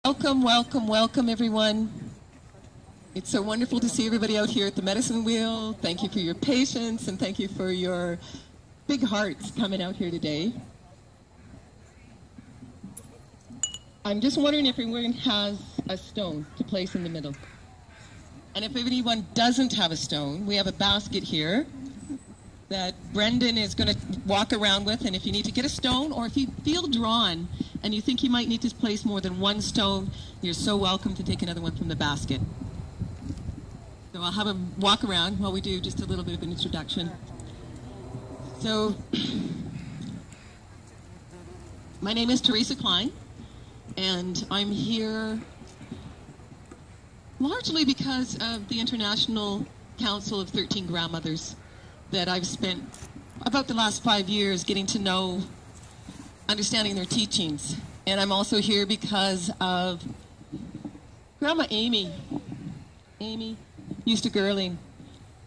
Welcome, welcome, welcome, everyone. It's so wonderful to see everybody out here at the medicine wheel. Thank you for your patience, and thank you for your big hearts coming out here today. I'm just wondering if everyone has a stone to place in the middle. And if anyone doesn't have a stone, we have a basket here that Brendan is going to walk around with, and if you need to get a stone, or if you feel drawn and you think you might need to place more than one stone, you're so welcome to take another one from the basket. So I'll have him walk around while we do just a little bit of an introduction. So, my name is Teresa Klein, and I'm here largely because of the International Council of 13 Grandmothers that I've spent about the last 5 years getting to know, understanding their teachings. And I'm also here because of Grandma Amy. Amy used to girling,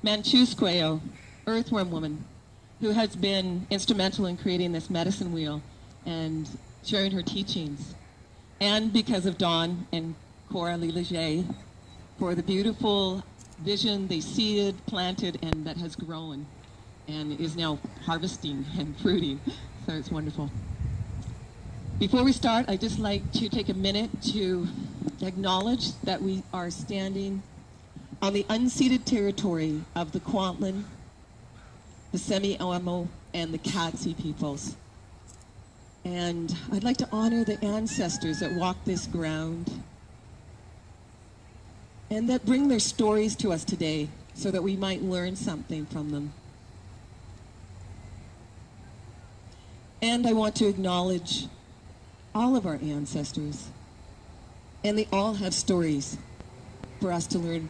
Manchusqueo, earthworm woman, who has been instrumental in creating this medicine wheel and sharing her teachings. And because of Dawn and Cora Leger for the beautiful vision they seeded, planted, and that has grown and is now harvesting and fruiting. So it's wonderful. Before we start, I'd just like to take a minute to acknowledge that we are standing on the unceded territory of the Kwantlen, the Semi-Omo, and the Katsi peoples. And I'd like to honor the ancestors that walk this ground and that bring their stories to us today so that we might learn something from them. And I want to acknowledge all of our ancestors, and they all have stories for us to learn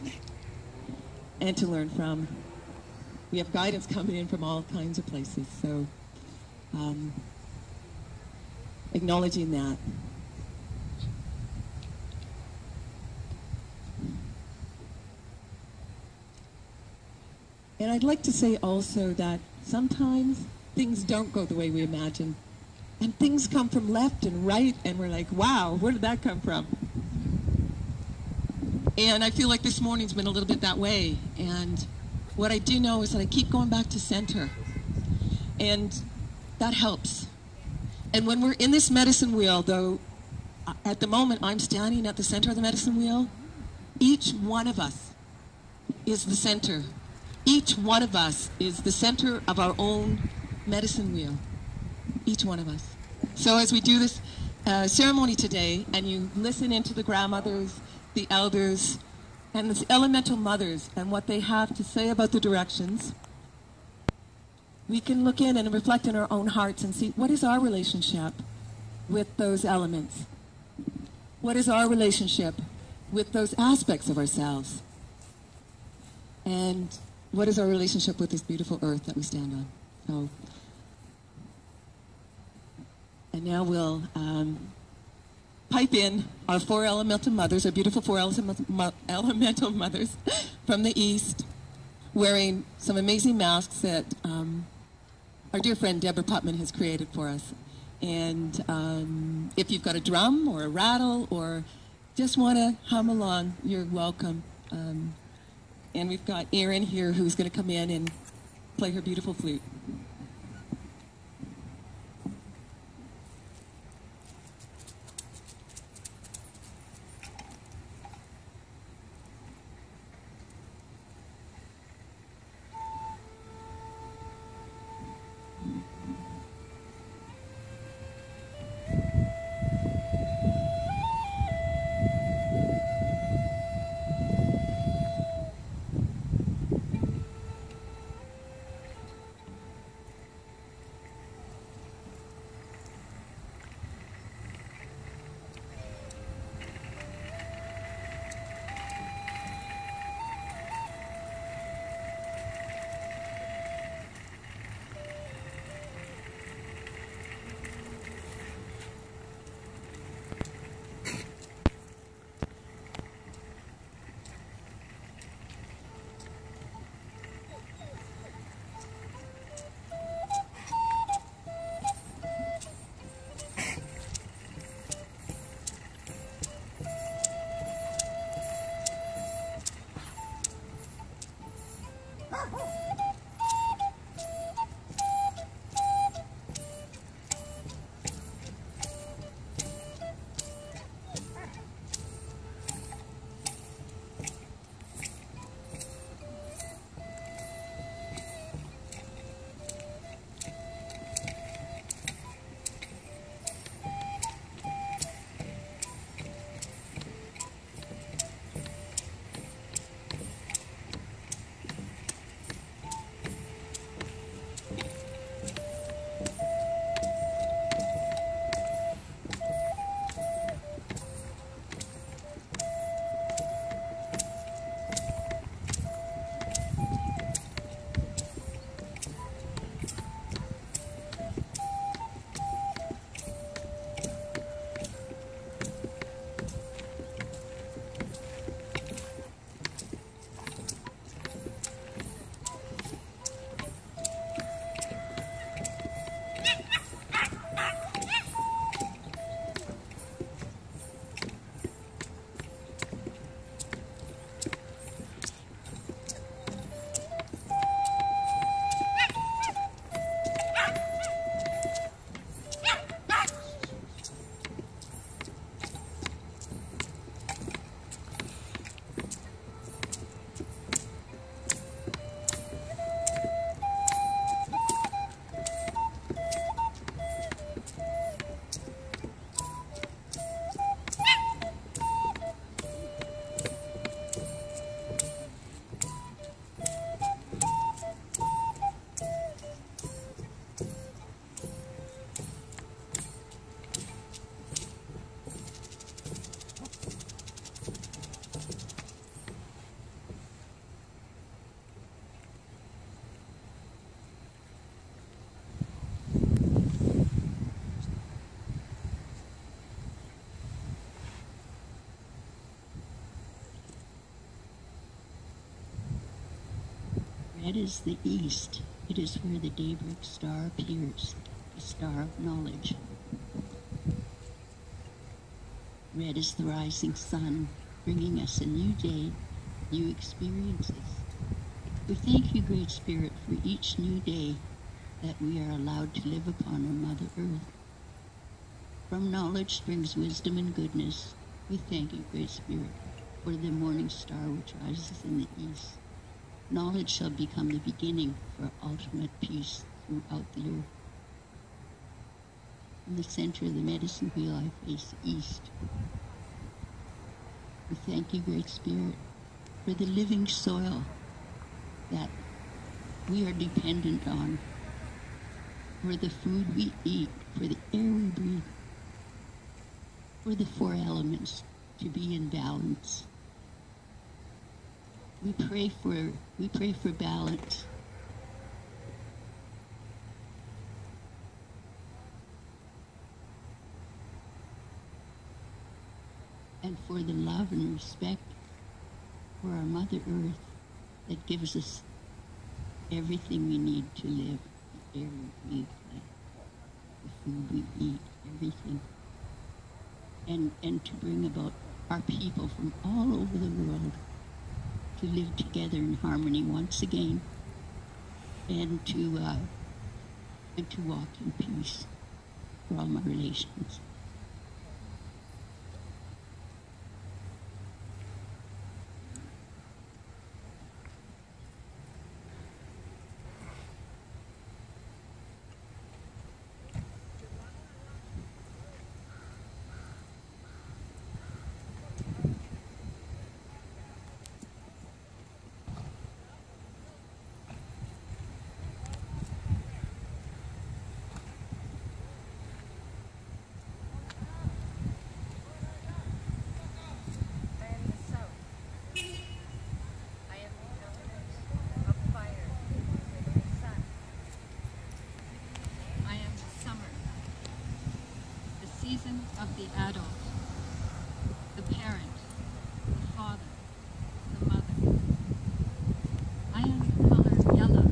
and to learn from. We have guidance coming in from all kinds of places, so acknowledging that. And I'd like to say also that sometimes things don't go the way we imagine. And things come from left and right, and we're like, wow, where did that come from? And I feel like this morning's been a little bit that way. And what I do know is that I keep going back to center. And that helps. And when we're in this medicine wheel, though, at the moment I'm standing at the center of the medicine wheel, each one of us is the center. Each one of us is the center of our own medicine wheel. Each one of us. So as we do this ceremony today, and you listen into the grandmothers, the elders, and the elemental mothers, and what they have to say about the directions, we can look in and reflect in our own hearts and see, what is our relationship with those elements? What is our relationship with those aspects of ourselves? And what is our relationship with this beautiful earth that we stand on? So, and now we'll pipe in our four elemental mothers, our beautiful four elemental mothers from the East, wearing some amazing masks that our dear friend Deborah Putman has created for us. And if you've got a drum or a rattle or just want to hum along, you're welcome. And we've got Erin here who's going to come in and play her beautiful flute. Red is the east. It is where the daybreak star appears, the star of knowledge. Red is the rising sun, bringing us a new day, new experiences. We thank you, Great Spirit, for each new day that we are allowed to live upon our Mother Earth. From knowledge springs wisdom and goodness. We thank you, Great Spirit, for the morning star which rises in the east. Knowledge shall become the beginning for ultimate peace throughout the earth. In the center of the medicine wheel, I face east. We thank you, Great Spirit, for the living soil that we are dependent on, for the food we eat, for the air we breathe, for the four elements to be in balance. We pray for balance. And for the love and respect for our Mother Earth that gives us everything we need to live, the air we breathe, the food we eat, everything. And to bring about our people from all over the world to live together in harmony once again, and to walk in peace for all my relations. Of the adult, the parent, the father, the mother. I am the color yellow,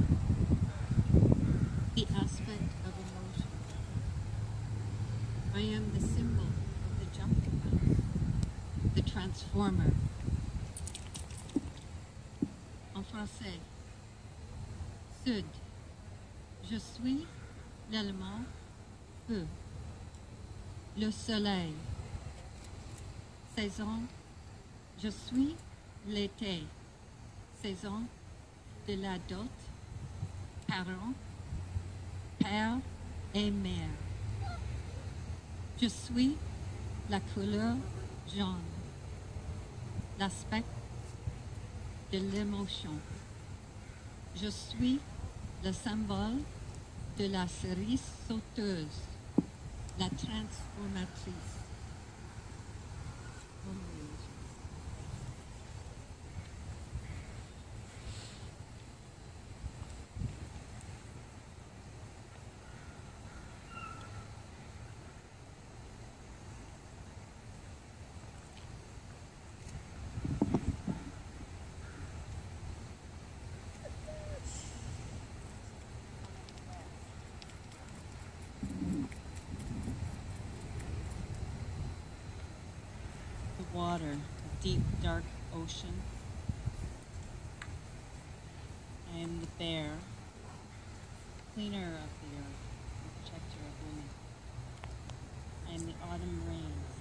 the aspect of emotion. I am the symbol of the jumping mouse, the transformer. En français, Sud. Je suis l'élément feu. Le soleil. Saison. Je suis l'été. Saison de la dot. Parents. Père et mère. Je suis la couleur jaune. L'aspect de l'émotion. Je suis le symbole de la cerise sauteuse, la transformatrice. Water, a deep, dark ocean. I am the bear, cleaner of the earth, and protector of women. I am the autumn rains.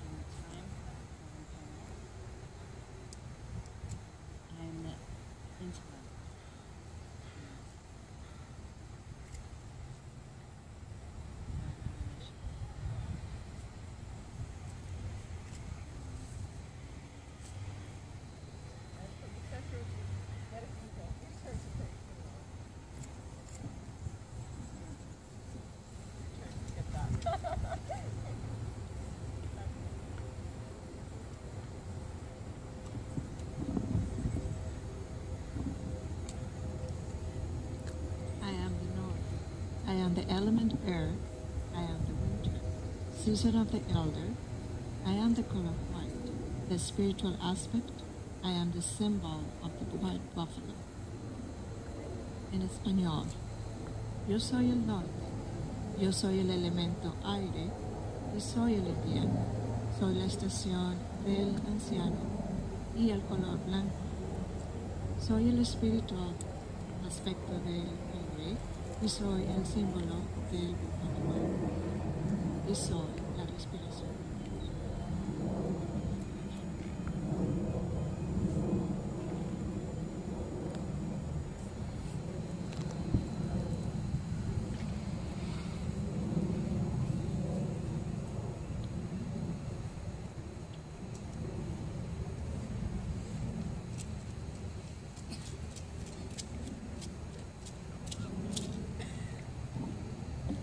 I am the time of peril. I am the intellect. I am the north. I am the element earth. I am the winter. Season of the elder. I am the color white. The spiritual aspect. I am the symbol of the white buffalo. En español. Yo soy el norte. Yo soy el elemento aire. Y soy el invierno. Soy la estación del anciano y el color blanco. Soy el espiritual aspecto del hombre y soy el símbolo del animal. Y soy la respiración.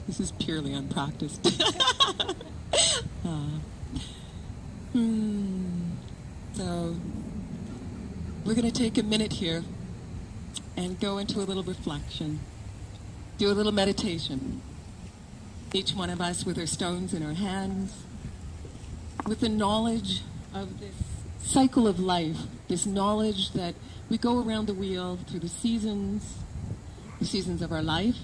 This is purely unpracticed. So we're going to take a minute here and go into a little reflection, do a little meditation. Each one of us with our stones in our hands, with the knowledge of this cycle of life, this knowledge that we go around the wheel through the seasons of our life,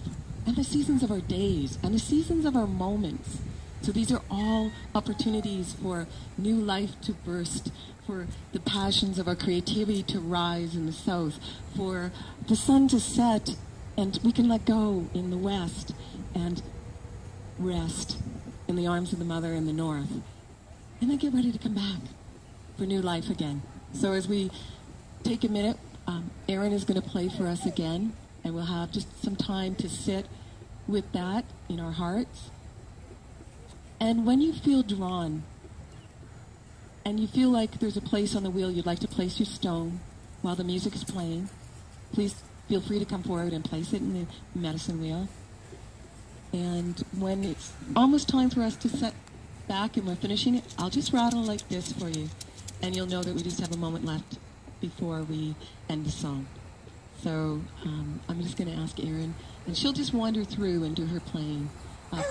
and the seasons of our days, and the seasons of our moments. So these are all opportunities for new life to burst, for the passions of our creativity to rise in the south, for the sun to set, and we can let go in the west and rest in the arms of the mother in the north. And then get ready to come back for new life again. So as we take a minute, Erin is going to play for us again, and we'll have just some time to sit with that in our hearts. And when you feel drawn, and you feel like there's a place on the wheel you'd like to place your stone while the music is playing, please feel free to come forward and place it in the medicine wheel. And when it's almost time for us to set back and we're finishing it, I'll just rattle like this for you, and you'll know that we just have a moment left before we end the song. So I'm just going to ask Erin, and she'll just wander through and do her playing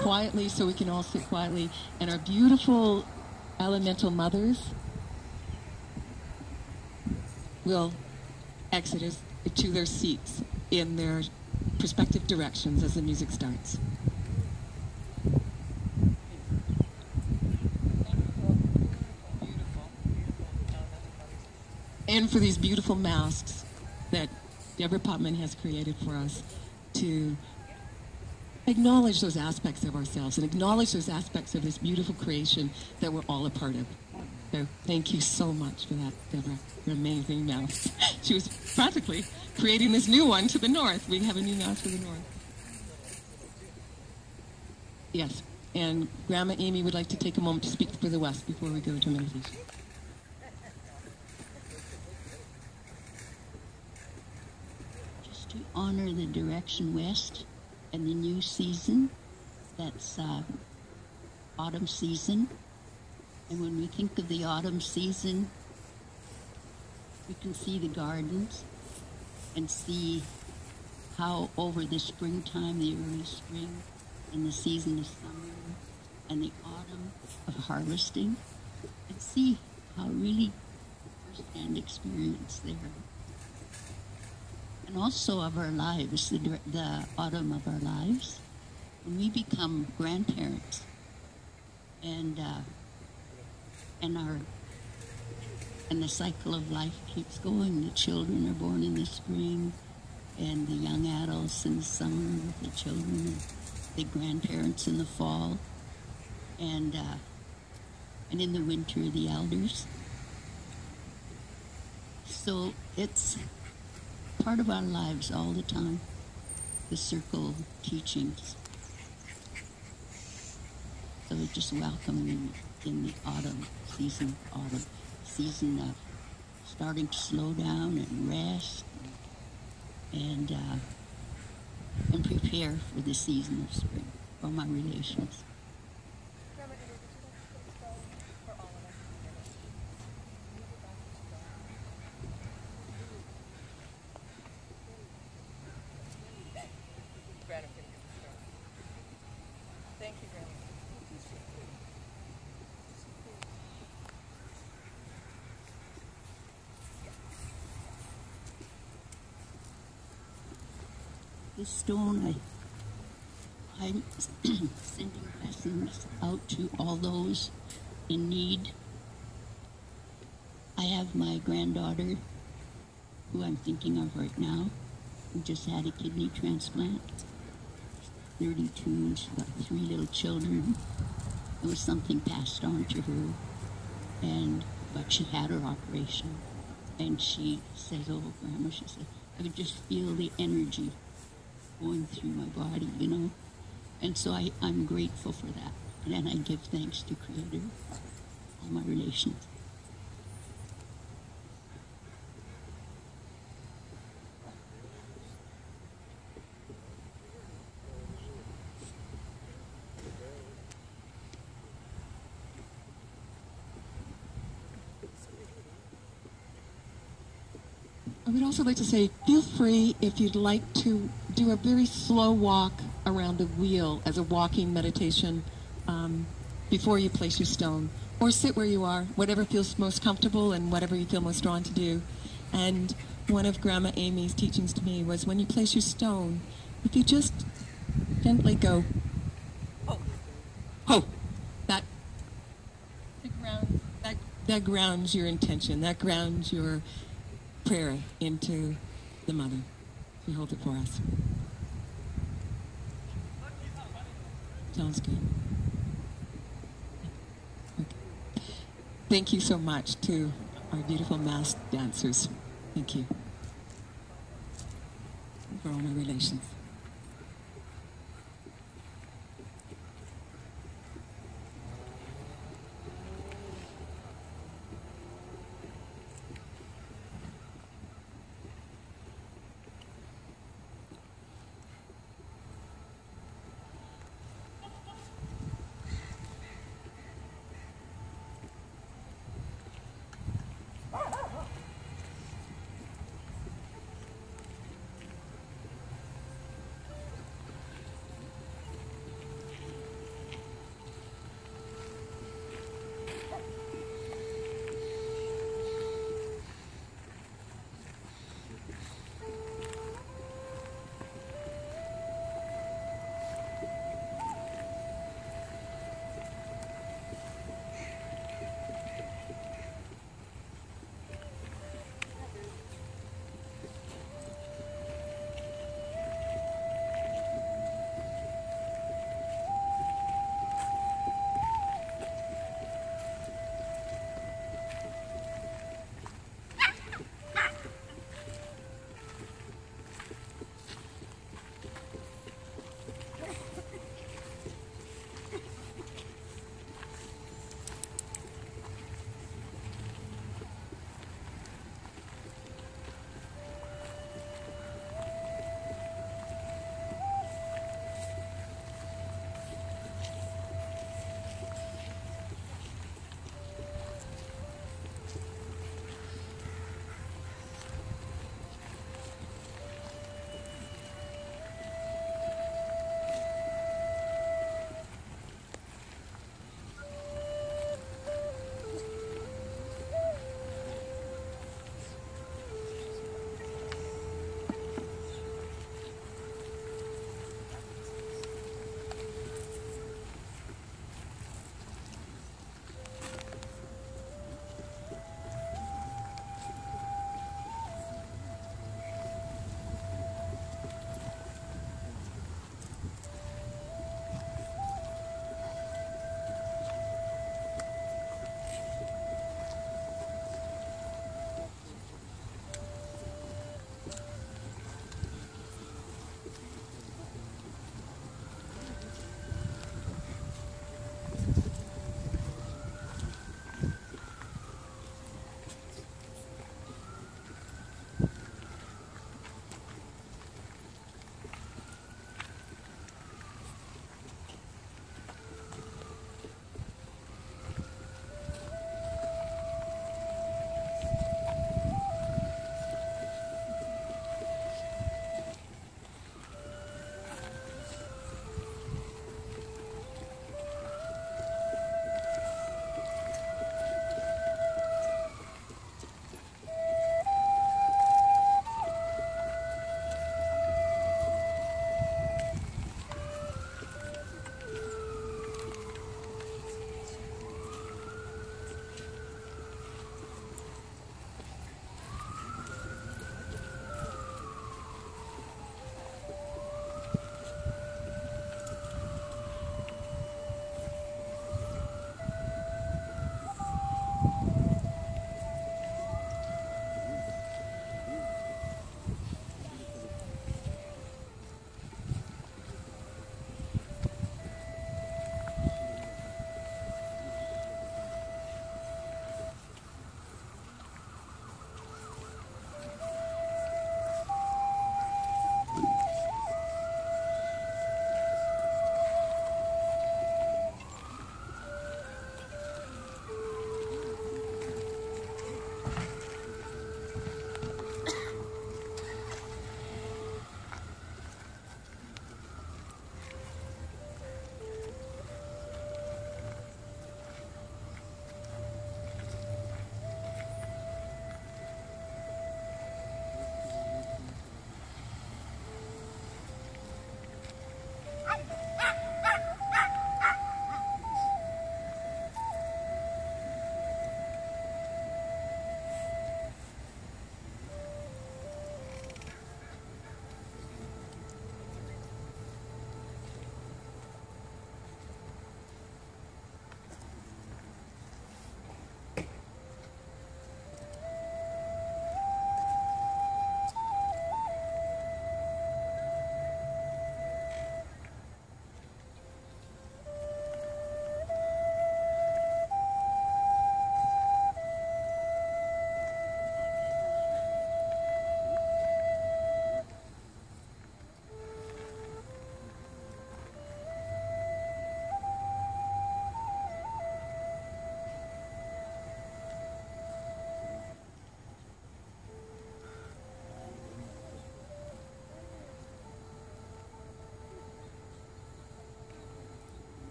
quietly, so we can all sit quietly. And our beautiful elemental mothers will exit us to their seats in their respective directions as the music starts. And for these beautiful masks that Deborah Putman has created for us to acknowledge those aspects of ourselves and acknowledge those aspects of this beautiful creation that we're all a part of. So thank you so much for that, Deborah. You're amazing mouse. She was practically creating this new one to the north. We have a new mouse for the north. Yes, and Grandma Amy would like to take a moment to speak for the west before we go to meditation. Just to honor the direction west and the new season, that's autumn season. And when we think of the autumn season, we can see the gardens and see how over the springtime, the early spring, and the season of summer, and the autumn of harvesting, and see how really first-hand experience there. And also of our lives, the autumn of our lives, when we become grandparents, and the cycle of life keeps going. The children are born in the spring, and the young adults in the summer with the children, and the grandparents in the fall, and in the winter the elders. So it's part of our lives all the time, the circle teachings. So we just welcome you in the autumn season of starting to slow down and rest and prepare for the season of spring for my relations. Thank you, Grandma. This stone, I'm sending blessings out to all those in need. I have my granddaughter, who I'm thinking of right now, who just had a kidney transplant. 32, and she's got 3 little children. It was something passed on to her, but she had her operation, and she says, "Oh, Grandma," she said, "I could just feel the energy going through my body, you know." And so I'm grateful for that. And I give thanks to Creator, all my relations. I would also like to say, feel free if you'd like to do a very slow walk around the wheel as a walking meditation before you place your stone. Or sit where you are, whatever feels most comfortable and whatever you feel most drawn to do. And one of Grandma Amy's teachings to me was when you place your stone, if you just gently go, ho, ho, that grounds your intention, that grounds your prayer into the Mother. She holds it for us. Sounds good. Okay. Thank you so much to our beautiful masked dancers. Thank you for all my relations.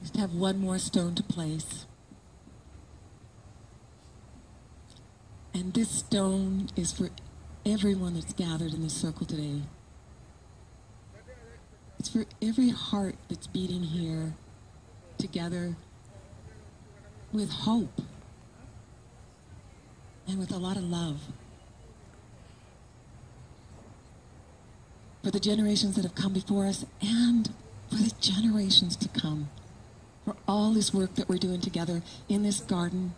Just have one more stone to place. And this stone is for everyone that's gathered in this circle today. It's for every heart that's beating here together with hope and with a lot of love. For the generations that have come before us and for the generations to come. For all this work that we're doing together in this garden,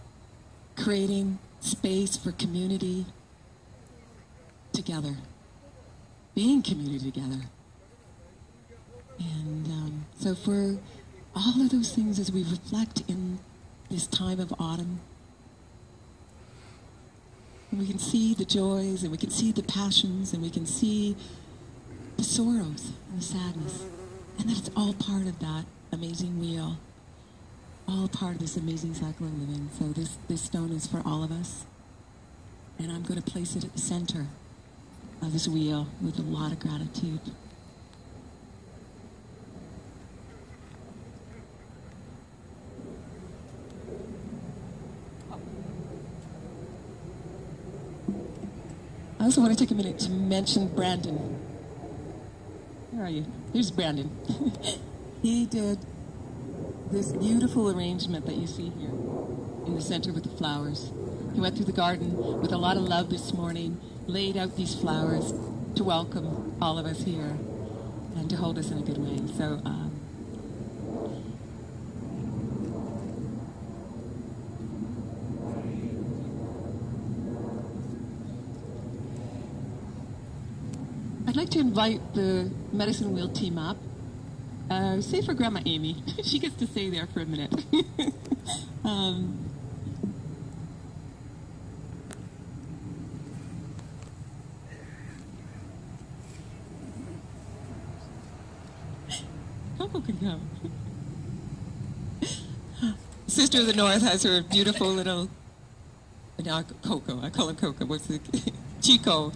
creating space for community together, being community together. And so for all of those things as we reflect in this time of autumn, and we can see the joys and we can see the passions and we can see the sorrows and the sadness, and that it's all part of that amazing wheel, all part of this amazing cycle of living. So this stone is for all of us, and I'm going to place it at the center of this wheel with a lot of gratitude. I also want to take a minute to mention Brandon. Where are you? Here's Brandon. He did this beautiful arrangement that you see here in the center with the flowers. He went through the garden with a lot of love this morning, laid out these flowers to welcome all of us here and to hold us in a good way. So, I'd like to invite the medicine wheel team up. Say for Grandma Amy. She gets to stay there for a minute. Coco can come. Sister of the North has her beautiful little, now Coco, I call him Coco, what's the, Chico.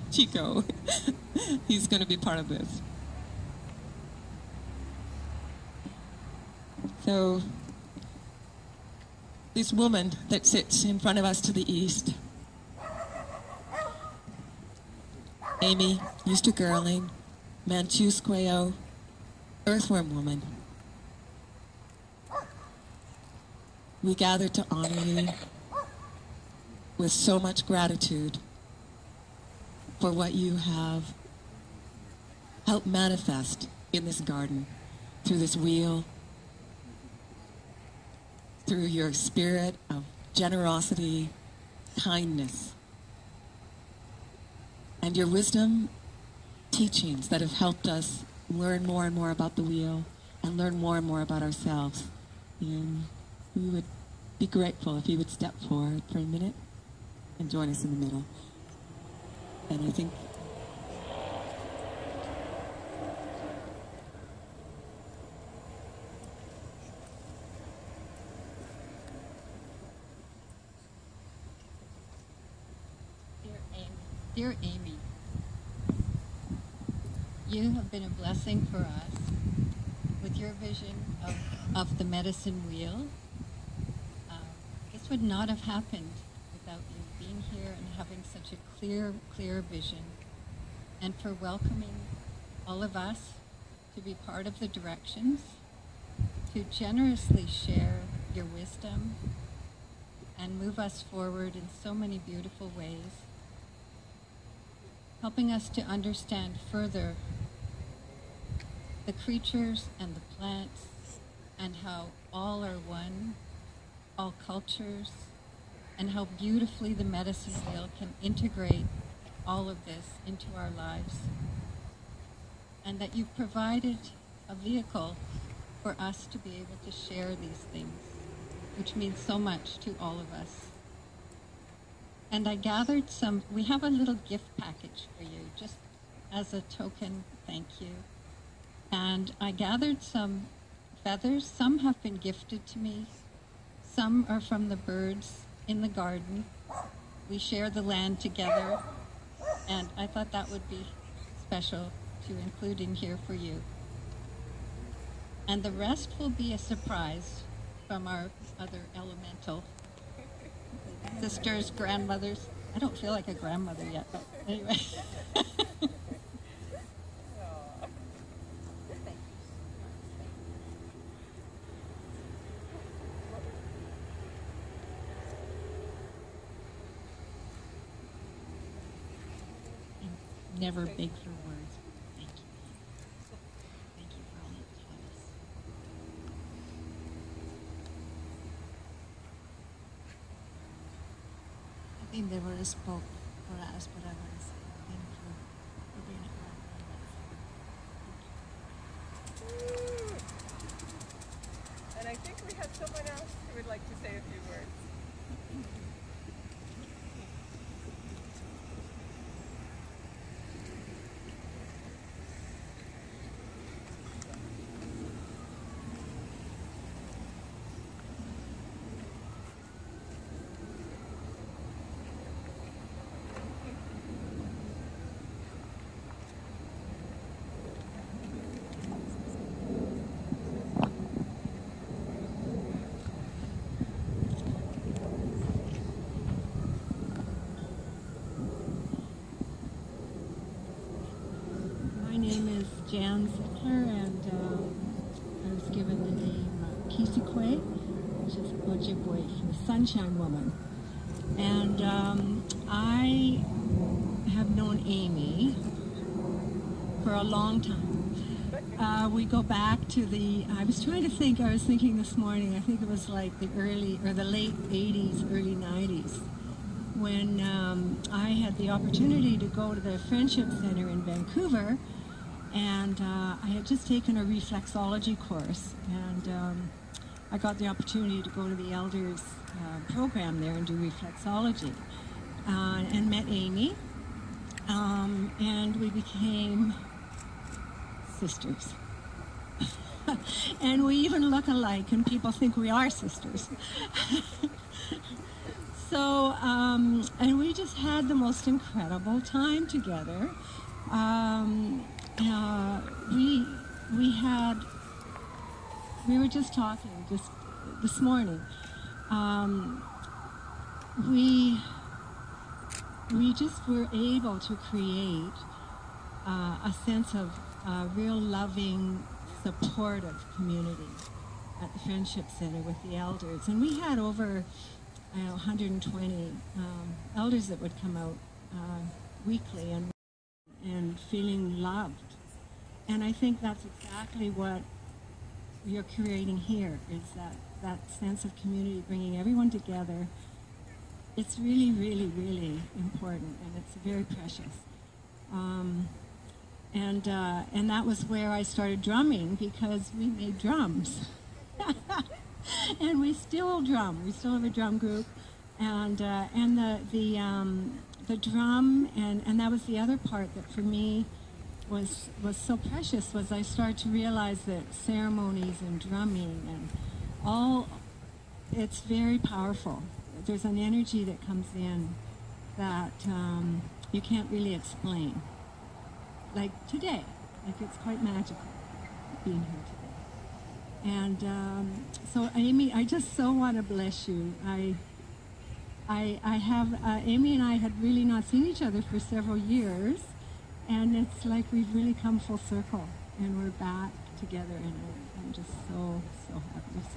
He's going to be part of this. So, this woman that sits in front of us to the east, Amy, used to girling, Manchusqueo, earthworm woman. We gather to honor you with so much gratitude for what you have helped manifest in this garden through this wheel, through your spirit of generosity, kindness, and your wisdom teachings that have helped us learn more and more about the wheel and learn more and more about ourselves. And we would be grateful if you would step forward for a minute and join us in the middle. And I think Dear Amy, you have been a blessing for us with your vision of the medicine wheel. This would not have happened without you being here and having such a clear vision, and for welcoming all of us to be part of the directions, to generously share your wisdom and move us forward in so many beautiful ways, helping us to understand further the creatures and the plants and how all are one, all cultures, and how beautifully the medicine wheel can integrate all of this into our lives. And that you've provided a vehicle for us to be able to share these things, which means so much to all of us. And I gathered we have a little gift package for you, just as a token thank you. And I gathered some feathers. Some have been gifted to me. Some are from the birds in the garden. We share the land together, and I thought that would be special to include in here for you. And the rest will be a surprise from our other elemental sisters, grandmothers. I don't feel like a grandmother yet, but anyway. I'm never big for words. Thank you. Thank you for all you've taught us. I think they already spoke for us, but I want to say thank you for being a grandmother. And I think we have someone else who would like to say a few words. My name is Jan Zickler, and I was given the name Kisikwe, which is Ojibwe for Sunshine Woman. And I have known Amy for a long time. We go back to I was thinking this morning, I think it was like the late 80s, early 90s, when I had the opportunity to go to the Friendship Center in Vancouver, and I had just taken a reflexology course, and I got the opportunity to go to the elders program there and do reflexology, and met Amy, and we became sisters. And we even look alike, and people think we are sisters. So, and we just had the most incredible time together. We were just talking just this morning. We just were able to create a sense of real loving, supportive community at the Friendship Center with the elders. And we had over 120 elders that would come out weekly and feeling loved. And I think that's exactly what you're creating here, is that sense of community, bringing everyone together. It's really, really, really important, and it's very precious. And that was where I started drumming, because we made drums. And we still drum. We still have a drum group, and the drum, and that was the other part that for me was so precious, was I started to realize that ceremonies and drumming and all, it's very powerful. There's an energy that comes in that you can't really explain. Like today, like it's quite magical being here today. And so Amy, I just so want to bless you. I have, Amy and I had really not seen each other for several years, and it's like we've really come full circle, and we're back together, and I'm just so, so happy. You're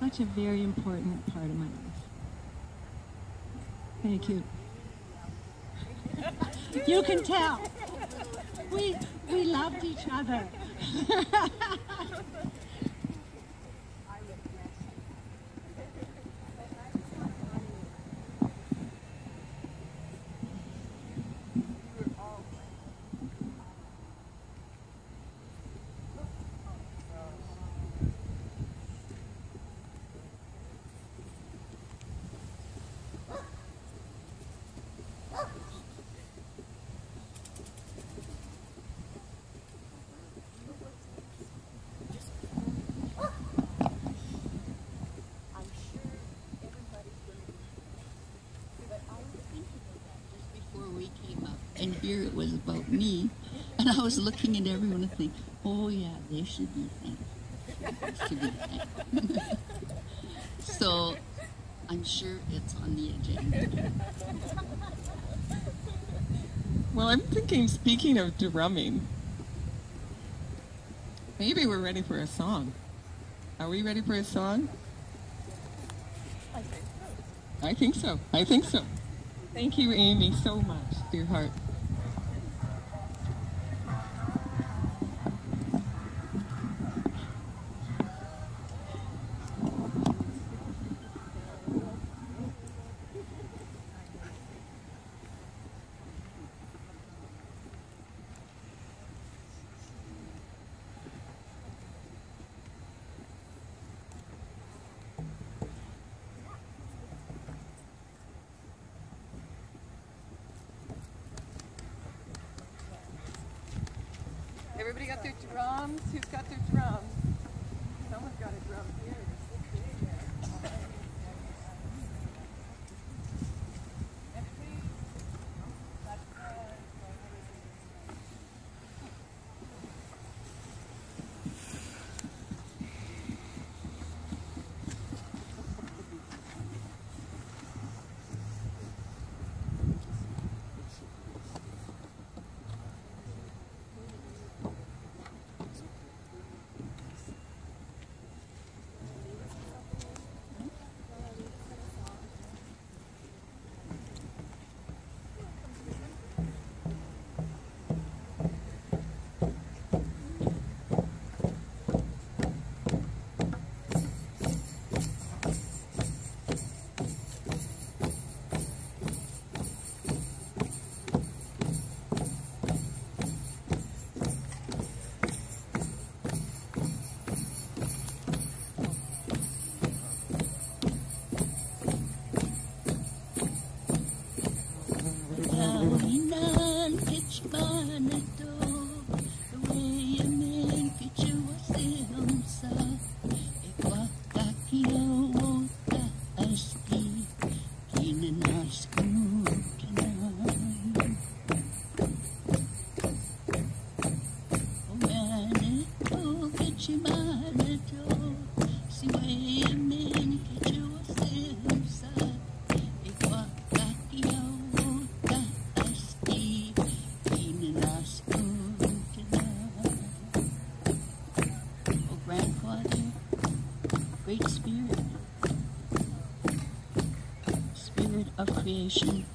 such a very important part of my life. Thank you. You can tell. We loved each other. Spirit was about me. And I was looking at everyone and thinking, oh yeah, they should be thankful. They should be thankful. So I'm sure it's on the agenda. Well, I'm thinking, speaking of drumming, maybe we're ready for a song. Are we ready for a song? I think so. I think so. Thank you, Amy, so much, dear heart. Everybody got their drums? Who's got their drums? Someone's got a drum here. Great Spirit of creation,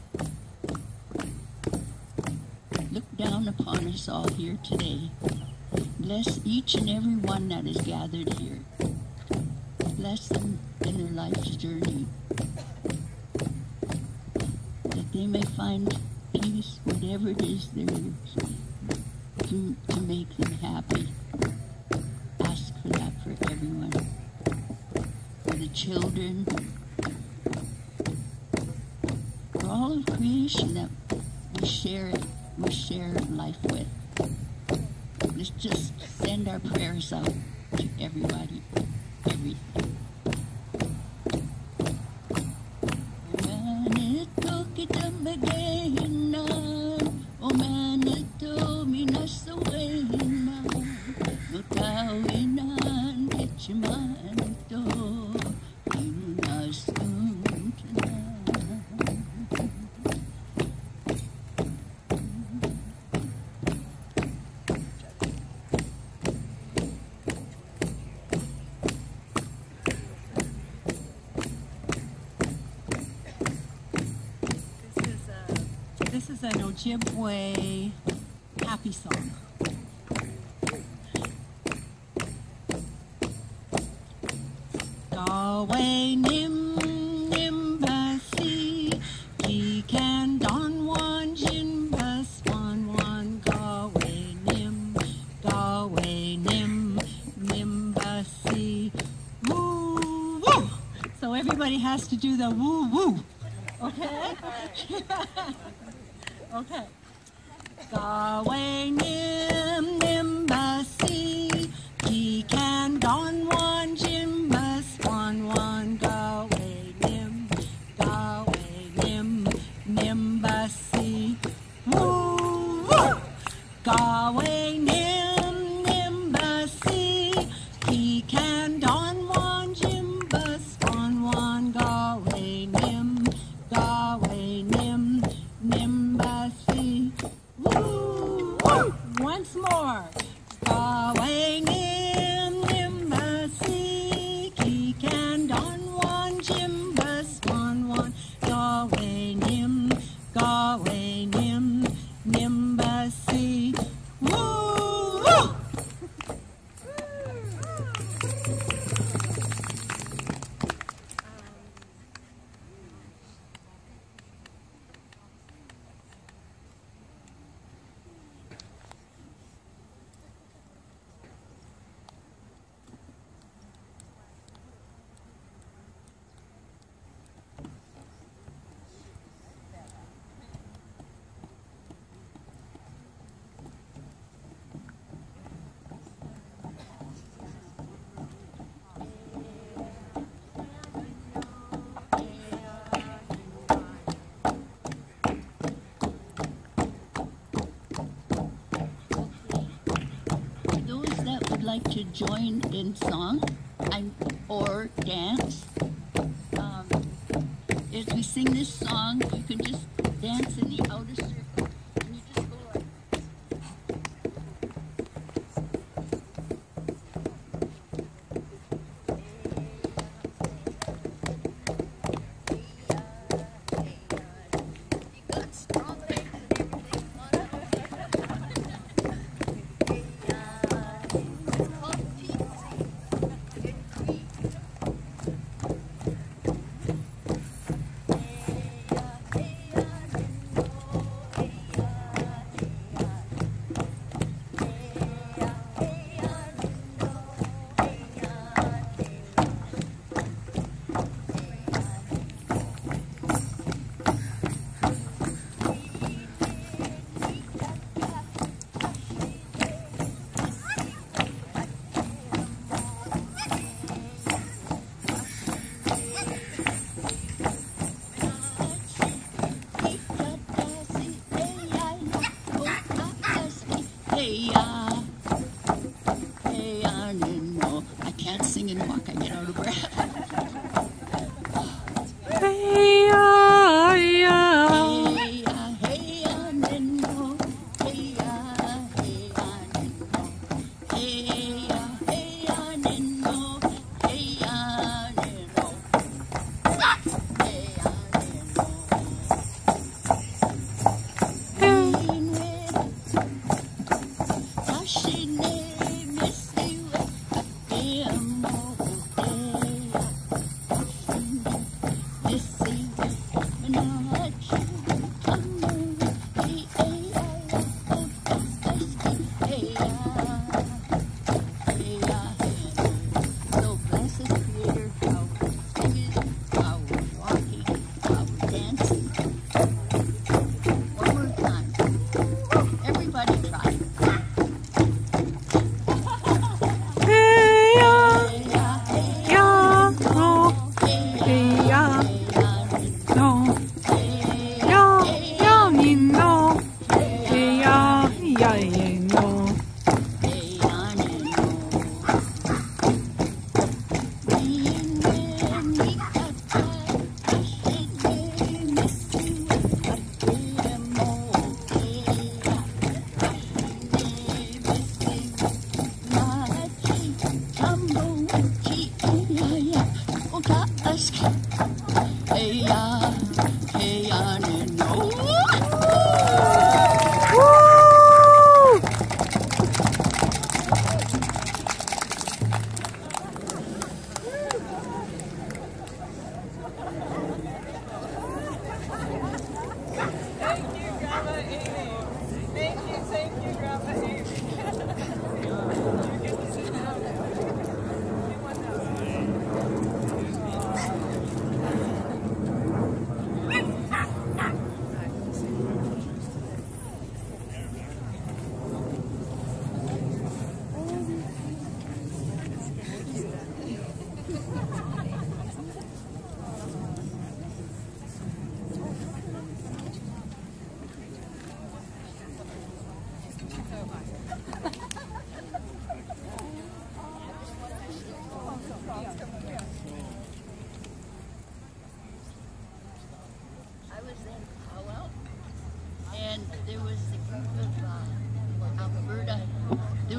look down upon us all here today. Bless each and every one that is gathered here. Bless them in their life's journey, that they may find peace, whatever it is there is, to make them happy. Ask for that for everyone. For the children, for all of creation that we share life with. Let's just send our prayers out to everybody, everything. This is an Ojibwe happy song. Galway nim nimbasi, he can don one jimbas one Galway nim nimbasi, woo woo. So everybody has to do the woo woo. Okay? Okay. Galway nim nimbasi, he can don one jimbas one Galway nim nimbasi, woo Gawe nim nimbasi, he can don one jimbas on one. Gawe nim nimbasi. Woo! Woo! Once more. Gawe nim nimbasi, he can don one jimbas on one. Gawe nim nimbasi. Woo! Woo! Like to join in song or dance. As we sing this song, you can just dance in the outer circle. And you just go like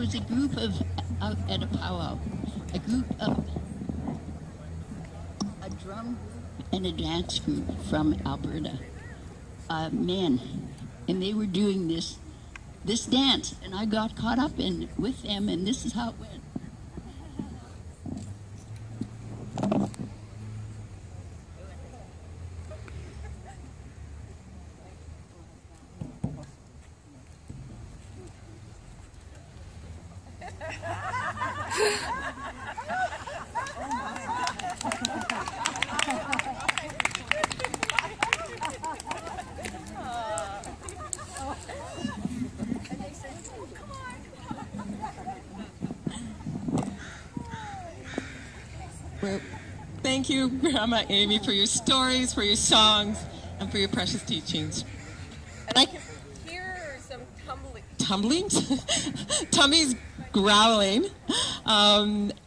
was a group of, out at a powwow, a group of, a drum and a dance group from Alberta, men, and they were doing this dance, and I got caught up in with them, and this is how it went. Well, thank you, Grandma Amy, for your stories, for your songs, and for your precious teachings. And I can hear some tumbling. Tumblings? Tummy's growling.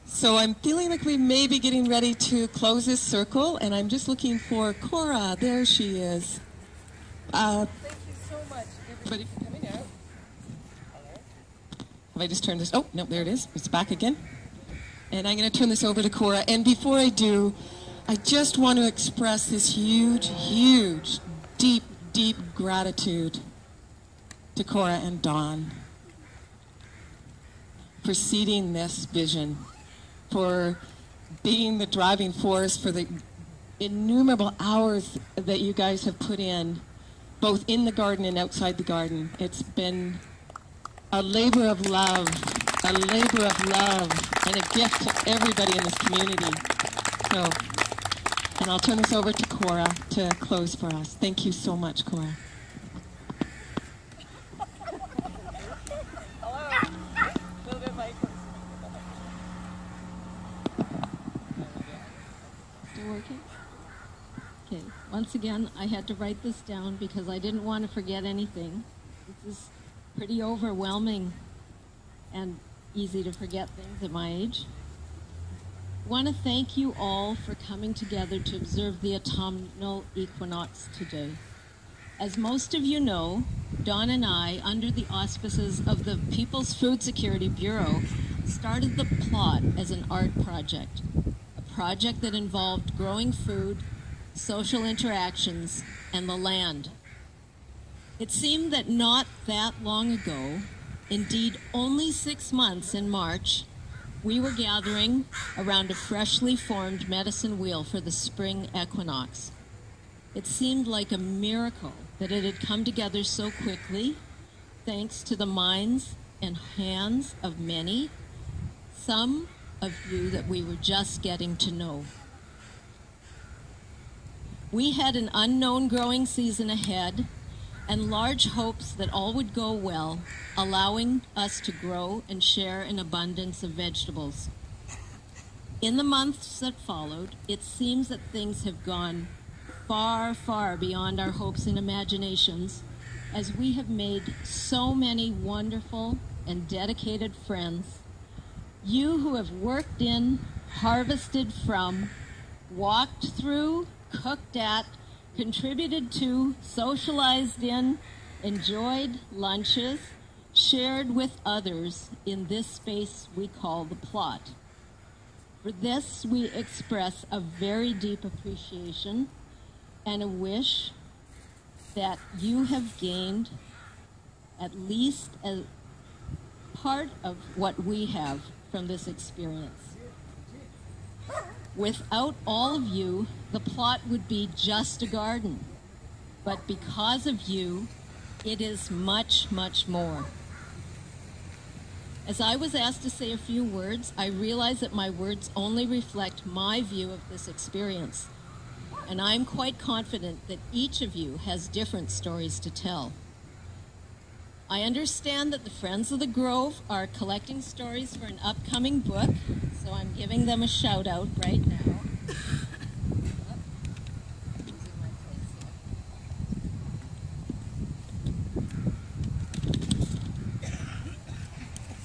So I'm feeling like we may be getting ready to close this circle, and I'm just looking for Cora. There she is. Thank you so much, everybody, for coming out. Have I just turned this? Oh, no, there it is. It's back again. And I'm going to turn this over to Cora. And before I do, I just want to express this huge, huge, deep, deep gratitude to Cora and Dawn for seeding this vision, for being the driving force, for the innumerable hours that you guys have put in, both in the garden and outside the garden. It's been a labor of love, and a gift to everybody in this community. So, and I'll turn this over to Cora to close for us. Thank you so much, Cora. Still working? Okay. Once again, I had to write this down because I didn't want to forget anything. This is pretty overwhelming and easy to forget things at my age. I want to thank you all for coming together to observe the autumnal equinox today. As most of you know, Dawn and I, under the auspices of the People's Food Security Bureau, started the plot as an art project, a project that involved growing food, social interactions, and the land. It seemed that not that long ago, indeed only 6 months in March, we were gathering around a freshly formed medicine wheel for the spring equinox. It seemed like a miracle that it had come together so quickly, thanks to the minds and hands of many, some of you that we were just getting to know. We had an unknown growing season ahead and large hopes that all would go well, allowing us to grow and share an abundance of vegetables. In the months that followed, it seems that things have gone far, far beyond our hopes and imaginations, as we have made so many wonderful and dedicated friends. You who have worked in, harvested from, walked through, cooked at, contributed to, socialized in, enjoyed lunches, shared with others in this space we call the plot. For this, we express a very deep appreciation and a wish that you have gained at least a part of what we have from this experience. Without all of you, the plot would be just a garden. But because of you, it is much, much more. As I was asked to say a few words, I realized that my words only reflect my view of this experience. And I'm quite confident that each of you has different stories to tell. I understand that the Friends of the Grove are collecting stories for an upcoming book, so I'm giving them a shout out right now.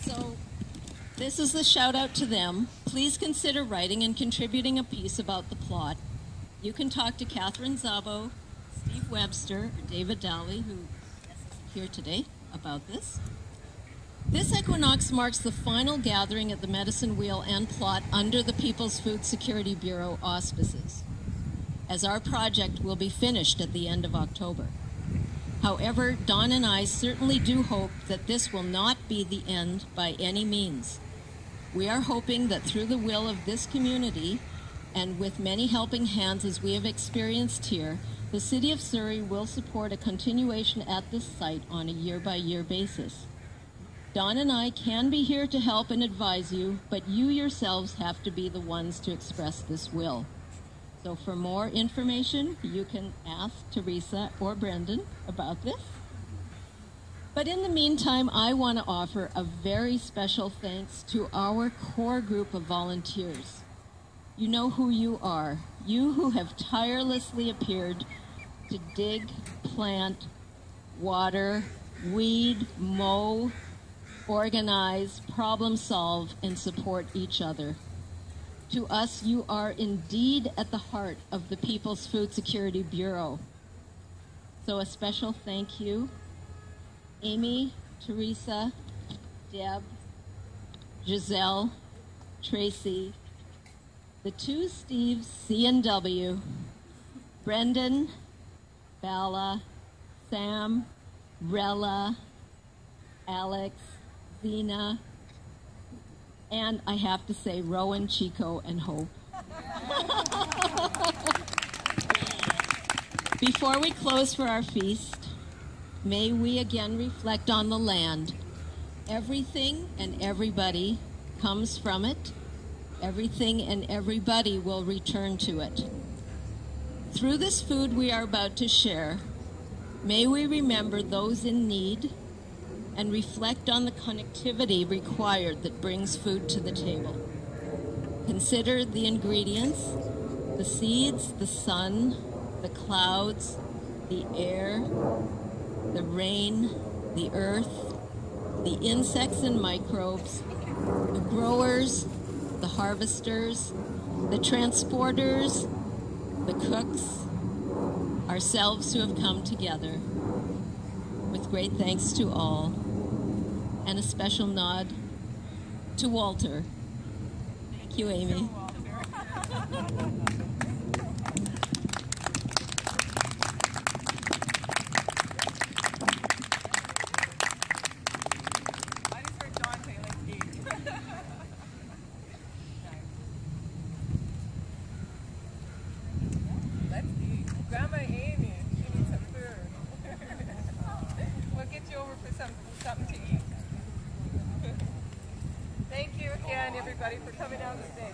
So this is the shout out to them. Please consider writing and contributing a piece about the plot. You can talk to Catherine Zabo, Steve Webster, or David Dowley, who isn't here today, about this. This equinox marks the final gathering at the Medicine Wheel and Plot under the People's Food Security Bureau auspices, as our project will be finished at the end of October. However, Don and I certainly do hope that this will not be the end by any means. We are hoping that through the will of this community, and with many helping hands as we have experienced here, the City of Surrey will support a continuation at this site on a year-by-year basis. Don and I can be here to help and advise you, but you yourselves have to be the ones to express this will. So for more information, you can ask Teresa or Brendan about this. But in the meantime, I want to offer a very special thanks to our core group of volunteers. You know who you are. You who have tirelessly appeared to dig, plant, water, weed, mow, organize, problem solve, and support each other. To us, you are indeed at the heart of the People's Food Security Bureau. So a special thank you, Amy, Teresa, Deb, Giselle, Tracy, the two Steves, C and W, Brendan, Bella, Sam, Rella, Alex, Zena, and I have to say Rowan, Chico, and Hope. Before we close for our feast, may we again reflect on the land. Everything and everybody comes from it. Everything and everybody will return to it. Through this food we are about to share, may we remember those in need and reflect on the connectivity required that brings food to the table. Consider the ingredients, the seeds, the sun, the clouds, the air, the rain, the earth, the insects and microbes, the growers, the harvesters, the transporters, the cooks, ourselves who have come together. With great thanks to all, and a special nod to Walter. Thank you, Amy. Let's eat. Grandma Amy, she needs some food. We'll get you over for something to eat. Thank you again, everybody, for coming out today.